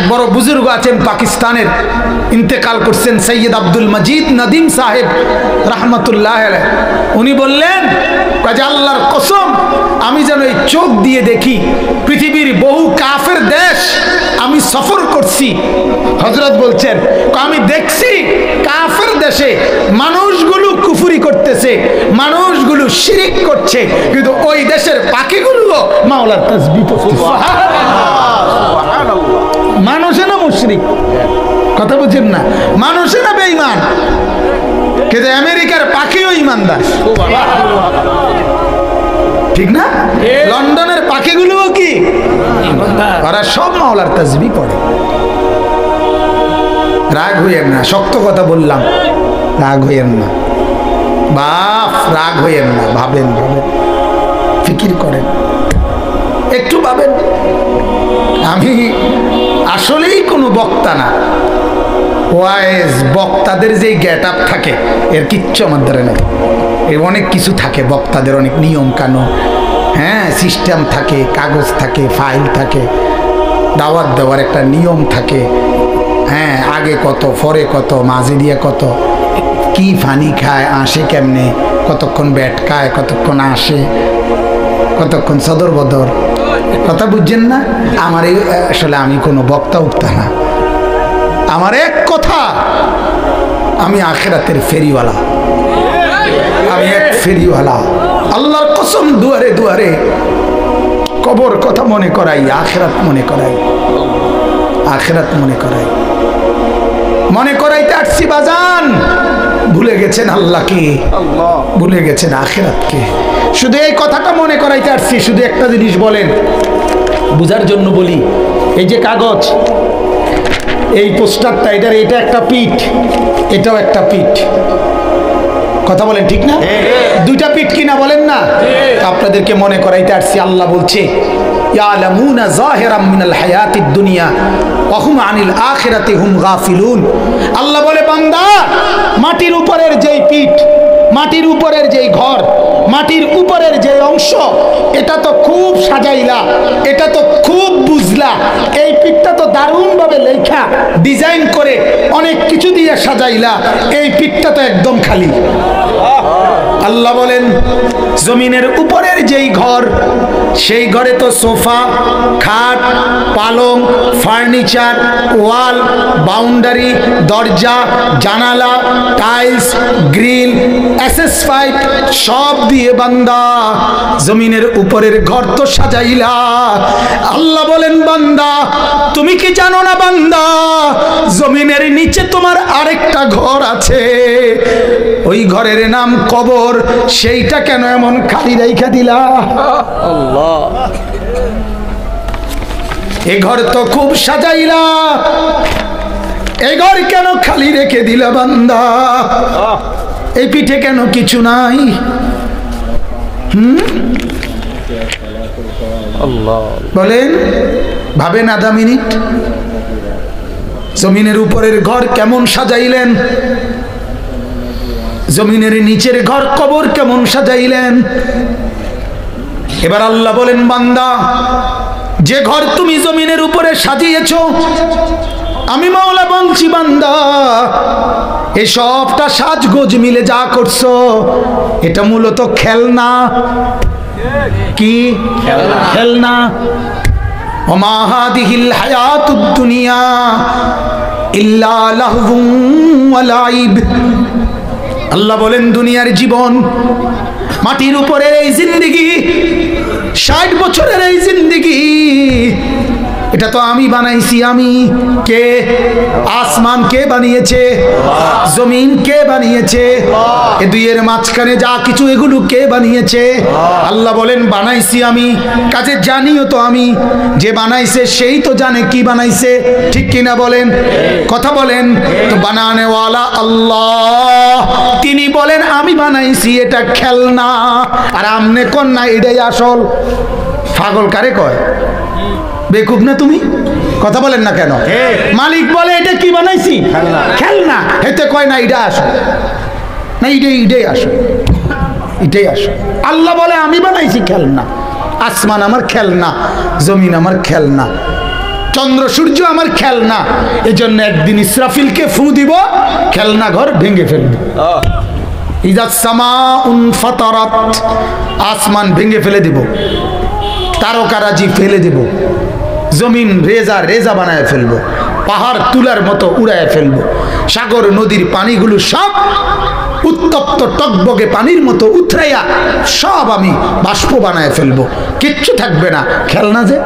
বড় বুজুর্গ আছেন পাকিস্তানের, ইন্তেকাল করছেন সৈয়দ আব্দুল মজিদ নদীম সাহেব রহমতুল্লাহ আলাইহি। উনি বললেন যে আল্লাহর কসম, আমি যেন এই চোখ দিয়ে দেখি পৃথিবীর বহু কাফের দেশ আমি সফর করছি। হযরত বলছেন আমি দেখছি কাফের দেশে মানুষগুলো কুফরি করতেছে, মানুষগুলো শিরিক করছে, কিন্তু ওই দেশের পাখিগুলো মাওলার তাসবিহ পড়তেছে। মানুষে না মুশরিক, কথা বুঝেন না, মানুষে না বেঈমান, কিন্তু আমেরিকার পাখিও ইমানদার, ঠিক না? লন্ডনের পাখিগুলোও কি ওরা সব মাওলার তাসবিহ পড়ে। রাগ হইয়েন না, শক্ত কথা বললাম, রাগ হইয়েন না বাপ, রাগ হইয়েন না, ভাবেন ভাবেন, ফিকির করেন, একটু ভাবেন। আমি আসলেই কোনো বক্তা না, ওয়াইজ বক্তাদের যে গেট আপ থাকে এর কিচ্ছু আমার ধরে নেই। এর অনেক কিছু থাকে বক্তাদের, অনেক নিয়ম কানুন, হ্যাঁ, সিস্টেম থাকে, কাগজ থাকে, ফাইল থাকে, দাওয়াত দেওয়ার একটা নিয়ম থাকে, হ্যাঁ, আগে কত পরে কত, মাঝে দিয়ে কত, কি ফানি খায়, আসে কেমনে, কতক্ষণ ব্যাট খায়, কতক্ষণ আসে, কতক্ষণ সদর বদর, কথা বুঝছেন না? আমার এই আসলে আমি কোনো বক্তা উক্তা না, আমার এক কথা, আমি আখিরাতের ফেরিওয়ালা, আমি এক ফেরিওয়ালা। আল্লাহর কসম, দুয়ারে দুয়ারে কবর কথা মনে করাই, আখিরাত মনে করাই, আখিরাত মনে করাই, মনে করাইতে আসছি বাজান। ভুলে গেছেন আল্লাহকে, ভুলে গেছেন আখিরাতকে, শুধু এই কথাটা মনে করাইতে আসছি। শুধু একটা জিনিস বলেন, বুঝার জন্য বলি, এই যে কাগজ, এই পোস্টারটা, এটা একটা পিঠ, এটাও একটা পিঠ, কথা বলেন ঠিক না? দুইটা পিঠ কিনা বলেন না? আপনাদেরকে মনে করাইতে আসছি, আল্লাহ বলছে ইয়ালামুনা যাহিরাম মিনাল হায়াতিদ দুনিয়া ওয়া হুম আনিল আখিরাতি হুম গাফিলুন। আল্লাহ বলে বান্দা, মাটির উপরের যেই পিঠ, মাটির উপরের যেই ঘর, মাটির উপরের যে অংশ, এটা তো খুব সাজাইলা, এটা তো খুব বুঝলা, এই পিঠটা তো দারুণভাবে লেখা ডিজাইন করে অনেক কিছু দিয়ে সাজাইলা, এই পিঠটা তো একদম খালি। আল্লাহ বলেন জমিনের উপরের যেই ঘর, সেই ঘরে তো সোফা, খাট, পালং, ফার্নিচার, ওয়াল, বাউন্ডারি, দরজা, জানালা, টাইলস, গ্রিল, এসএস পাইপ সব দিয়ে বান্দা জমিনের উপরের ঘর তো সাজাইলা। আল্লাহ বলেন বান্দা, তুমি কি জানো না বান্দা, জমিনের নিচে তোমার আরেকটা ঘর আছে, ওই ঘরের নাম কবর, সেইটা কেন এমন খালি রাইখা দিলা? আল্লাহ, এই ঘর তো খুব সাজাইলা, এই ঘর কেন খালি রেখে দিলা বান্দা? এই পিঠে কেন কিছু নাই? আল্লাহ বলেন, ভাবেন আধা মিনিট, জমিনের উপরের ঘর কেমন সাজাইলেন, জমিনের নিচের ঘর কবর কেমন সাজাইলেন। এবার আল্লাহ বলেন বান্দা, যে ঘর তুমি জমিনের উপরে সাজিয়েছো, আমি মাওলা বলছি বান্দা, এই সবটা সাজগোজ মিলে যা করছো, এটা মূলত খেলনা। কি খেলনা? ওমা হাদিহিল হায়াতুদ দুনিয়া ইল্লা লাহবুন ওয়া লাইব। আল্লাহ বলেন দুনিয়ার জীবন, মাটির উপরের এই জিন্দেগি, 60 বছরের এই জিন্দেগি, এটা তো আমি বানাইছি। আমি কে? আসমান কে বানিয়েছে? জমিন কে বানিয়েছে? এ দুইয়ের মাঝখানে যা কিছু, এগুলো কে বানিয়েছে? আল্লাহ বলেন বানাইছি আমি, কাজে জানিও তো আমি, যে বানাইছে সেই তো জানে কি বানাইছে, ঠিক কিনা বলেন? কথা বলেন তো। বানানে ওয়ালা আল্লাহ, তিনি বলেন আমি বানাইছি, এটা খেলনা। আর আমনে কোন না এটাই আসল। পাগল কারে কয়? বেকুব না তুমি? কথা বলেন না কেন? মালিক বলে এটা কি বানাইছি? খেলনা। হেতে কয় না এটা আসো, না এটাই আসো, এটাই আসো। আল্লাহ বলে আমি বানাইছি খেলনা, আসমান আমার খেলনা, জমিন আমার খেলনা। চন্দ্র সূর্য আমার খেলনা, এজন্য একদিন ইসরাফিলকে ফু দিব, খেলনা ঘর ভেঙে ফেলবে। ইজা সামাউন ফাতারাত, আসমান ভেঙে ফেলে দিব, তারকারাজি ফেলে দেব, জমিন রেজা রেজা বানায় ফেলবো, পাহাড় তুলার মতো উড়ায় ফেলবো, সাগর নদীর পানিগুলো সব উত্তপ্ত টকবগে পানির মতো উথরাইয়া সব আমি বাষ্প বানায় ফেলবো, কিচ্ছু থাকবে না, খেলনা যে।